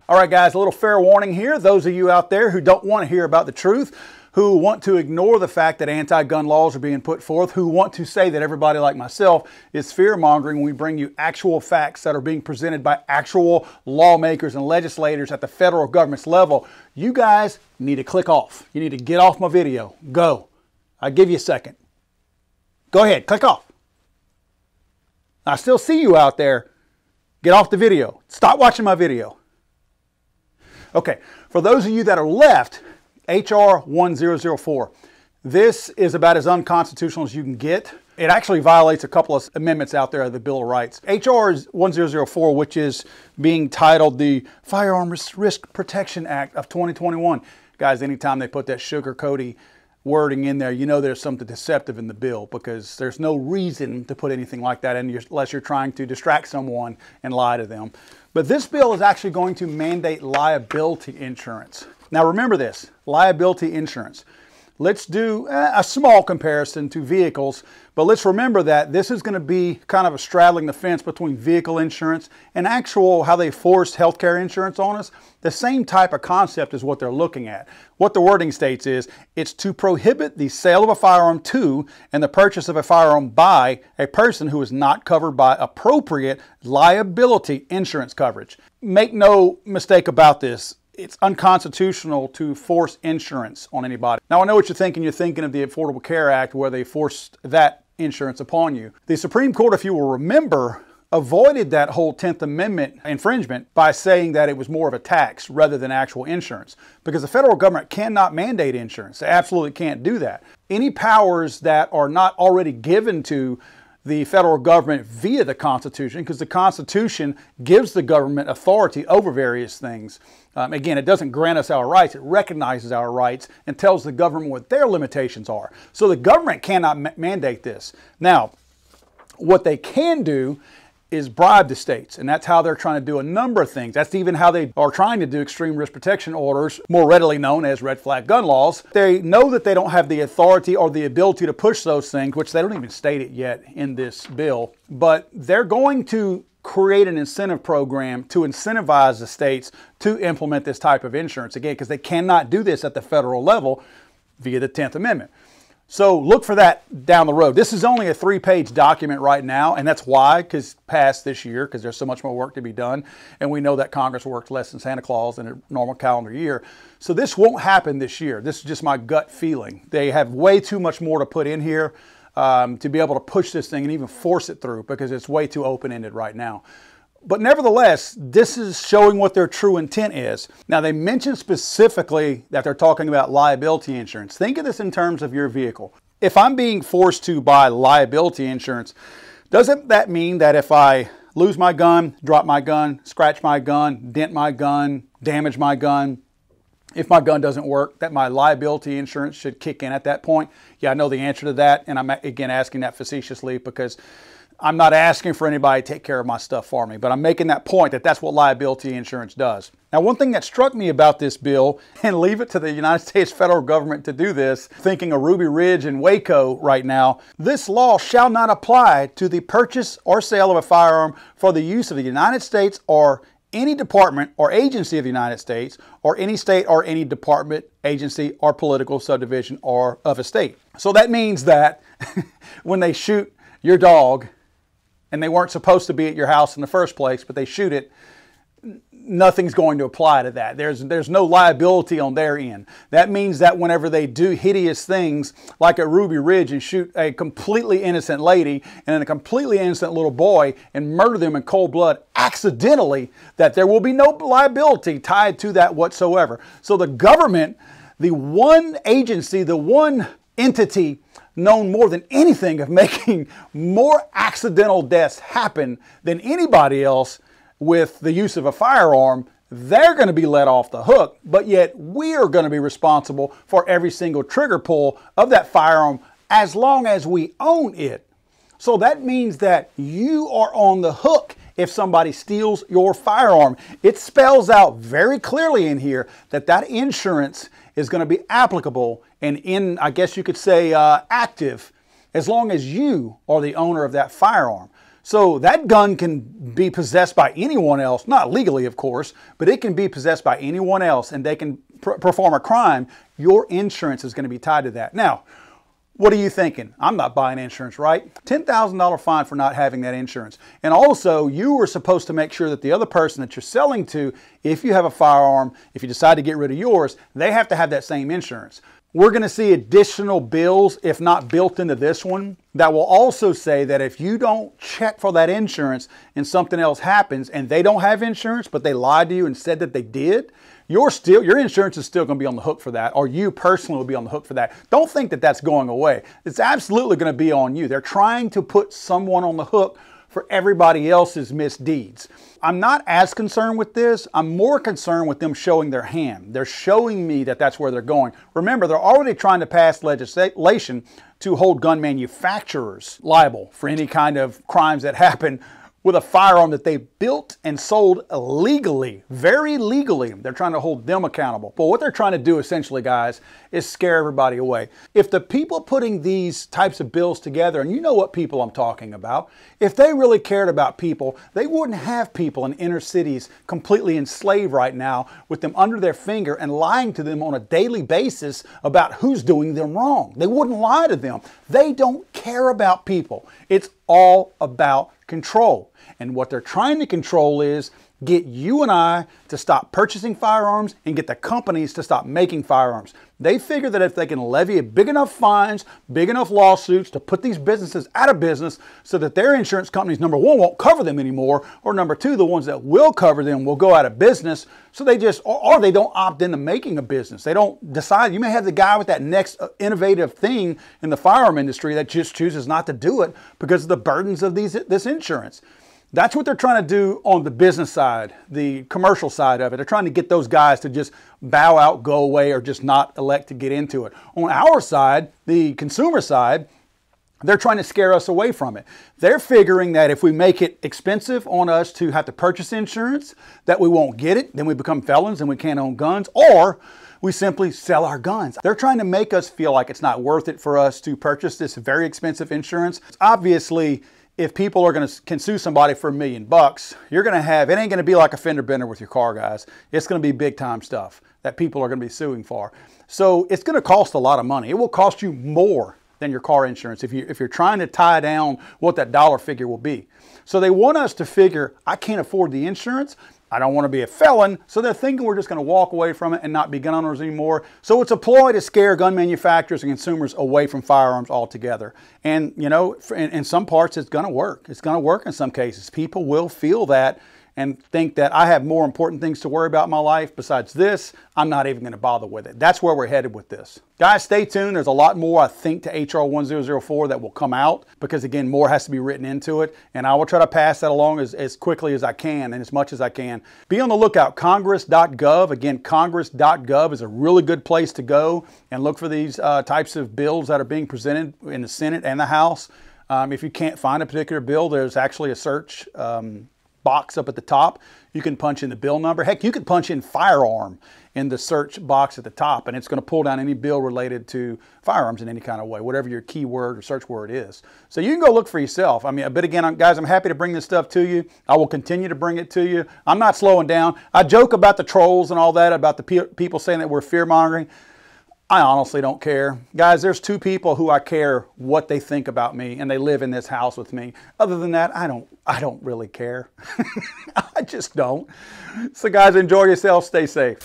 All right, guys, a little fair warning here. Those of you out there who don't want to hear about the truth, who want to ignore the fact that anti-gun laws are being put forth, who want to say that everybody like myself is fear-mongering when we bring you actual facts that are being presented by actual lawmakers and legislators at the federal government's level, you guys need to click off. You need to get off my video. Go. I'll give you a second. Go ahead, click off. I still see you out there. Get off the video. Stop watching my video. Okay, for those of you that are left, H.R. 1004. This is about as unconstitutional as you can get. It actually violates a couple of amendments out there of the Bill of Rights. H.R. 1004, which is being titled the Firearm Risk Protection Act of 2021. Guys, anytime they put that sugar-coaty wording in there, you know there's something deceptive in the bill, because there's no reason to put anything like that in unless you're trying to distract someone and lie to them. But this bill is actually going to mandate liability insurance. Now remember this, liability insurance. Let's do a small comparison to vehicles, but let's remember that this is going to be kind of a straddling the fence between vehicle insurance and actual how they force healthcare insurance on us. The same type of concept is what they're looking at. What the wording states is, it's to prohibit the sale of a firearm to and the purchase of a firearm by a person who is not covered by appropriate liability insurance coverage. Make no mistake about this. It's unconstitutional to force insurance on anybody. Now, I know what you're thinking. You're thinking of the Affordable Care Act, where they forced that insurance upon you. The Supreme Court, if you will remember, avoided that whole 10th Amendment infringement by saying that it was more of a tax rather than actual insurance, because the federal government cannot mandate insurance. They absolutely can't do that. Any powers that are not already given to the federal government via the Constitution, because the Constitution gives the government authority over various things. Again, it doesn't grant us our rights, it recognizes our rights and tells the government what their limitations are. So the government cannot mandate this. Now, what they can do is bribe the states, and that's how they're trying to do a number of things. That's even how they are trying to do extreme risk protection orders, more readily known as red flag gun laws. They know that they don't have the authority or the ability to push those things, which they don't even state it yet in this bill, but they're going to create an incentive program to incentivize the states to implement this type of insurance, again, because they cannot do this at the federal level via the 10th Amendment. So look for that down the road. This is only a 3-page document right now, and that's why, because past this year, because there's so much more work to be done, and we know that Congress works less than Santa Claus in a normal calendar year. So this won't happen this year. This is just my gut feeling. They have way too much more to put in here to be able to push this thing and even force it through, because it's way too open-ended right now. But nevertheless, this is showing what their true intent is. Now, they mention specifically that they're talking about liability insurance. Think of this in terms of your vehicle. If I'm being forced to buy liability insurance, doesn't that mean that if I lose my gun, drop my gun, scratch my gun, dent my gun, damage my gun, if my gun doesn't work, that my liability insurance should kick in at that point? Yeah, I know the answer to that, and I'm again asking that facetiously because I'm not asking for anybody to take care of my stuff for me, but I'm making that point that that's what liability insurance does. Now, one thing that struck me about this bill, and leave it to the United States federal government to do this, thinking of Ruby Ridge and Waco right now, this law shall not apply to the purchase or sale of a firearm for the use of the United States or any department or agency of the United States, or any state or any department, agency, or political subdivision or of a state. So that means that when they shoot your dog, and they weren't supposed to be at your house in the first place, but they shoot it, nothing's going to apply to that. There's no liability on their end. That means that whenever they do hideous things like at Ruby Ridge and shoot a completely innocent lady and a completely innocent little boy and murder them in cold blood accidentally, that there will be no liability tied to that whatsoever. So the government, the one agency, the one entity known more than anything of making more accidental deaths happen than anybody else with the use of a firearm, they're going to be let off the hook, but yet we're going to be responsible for every single trigger pull of that firearm as long as we own it. So that means that you are on the hook if somebody steals your firearm. It spells out very clearly in here that that insurance is going to be applicable and I guess you could say, active as long as you are the owner of that firearm. So that gun can be possessed by anyone else, not legally of course, but it can be possessed by anyone else and they can perform a crime. Your insurance is going to be tied to that. Now, what are you thinking? I'm not buying insurance, right? $10,000 fine for not having that insurance. And also, you were supposed to make sure that the other person that you're selling to, if you have a firearm, if you decide to get rid of yours, they have to have that same insurance. We're going to see additional bills, if not built into this one, that will also say that if you don't check for that insurance and something else happens and they don't have insurance, but they lied to you and said that they did, your insurance is still going to be on the hook for that, or you personally will be on the hook for that. Don't think that that's going away. It's absolutely going to be on you. They're trying to put someone on the hook for everybody else's misdeeds. I'm not as concerned with this. I'm more concerned with them showing their hand. They're showing me that that's where they're going. Remember, they're already trying to pass legislation to hold gun manufacturers liable for any kind of crimes that happen with a firearm that they built and sold illegally, very legally. They're trying to hold them accountable. But what they're trying to do essentially, guys, is scare everybody away. If the people putting these types of bills together, and you know what people I'm talking about, if they really cared about people, they wouldn't have people in inner cities completely enslaved right now with them under their finger and lying to them on a daily basis about who's doing them wrong. They wouldn't lie to them. They don't care about people. It's all about control. And what they're trying to control is get you and I to stop purchasing firearms and get the companies to stop making firearms. They figure that if they can levy big enough fines, big enough lawsuits to put these businesses out of business so that their insurance companies, number one, won't cover them anymore, or number two, the ones that will cover them will go out of business. So they just, or they don't opt into making a business. They don't decide. You may have the guy with that next innovative thing in the firearm industry that just chooses not to do it because of the burdens of this insurance. That's what they're trying to do on the business side, the commercial side of it. They're trying to get those guys to just bow out, go away, or just not elect to get into it. On our side, the consumer side, they're trying to scare us away from it. They're figuring that if we make it expensive on us to have to purchase insurance, that we won't get it, then we become felons and we can't own guns, or we simply sell our guns. They're trying to make us feel like it's not worth it for us to purchase this very expensive insurance. Obviously, if people are can sue somebody for $1 million, you're going to have, it ain't going to be like a fender bender with your car, guys. It's going to be big time stuff that people are going to be suing for. So it's going to cost a lot of money. It will cost you more than your car insurance if you're trying to tie down what that dollar figure will be. So they want us to figure, I can't afford the insurance. I don't want to be a felon, so they're thinking we're just going to walk away from it and not be gun owners anymore. So it's a ploy to scare gun manufacturers and consumers away from firearms altogether. And, you know, in some parts, it's going to work. It's going to work in some cases. People will feel that and think that I have more important things to worry about in my life besides this. I'm not even going to bother with it. That's where we're headed with this. Guys, stay tuned. There's a lot more, I think, to HR 1004 that will come out because, again, more has to be written into it. And I will try to pass that along as quickly as I can and as much as I can. Be on the lookout. Congress.gov. Again, Congress.gov is a really good place to go and look for these types of bills that are being presented in the Senate and the House. If you can't find a particular bill, there's actually a search box up at the top. You can punch in the bill number. Heck, you could punch in firearm in the search box at the top, and it's going to pull down any bill related to firearms in any kind of way, whatever your keyword or search word is. So you can go look for yourself. I mean, but again, guys, I'm happy to bring this stuff to you. I will continue to bring it to you. I'm not slowing down. I joke about the trolls and all that, about the people saying that we're fear-mongering. I honestly don't care. Guys, there's two people who I care what they think about me, and they live in this house with me. Other than that, I don't really care. I just don't. So guys, enjoy yourself. Stay safe.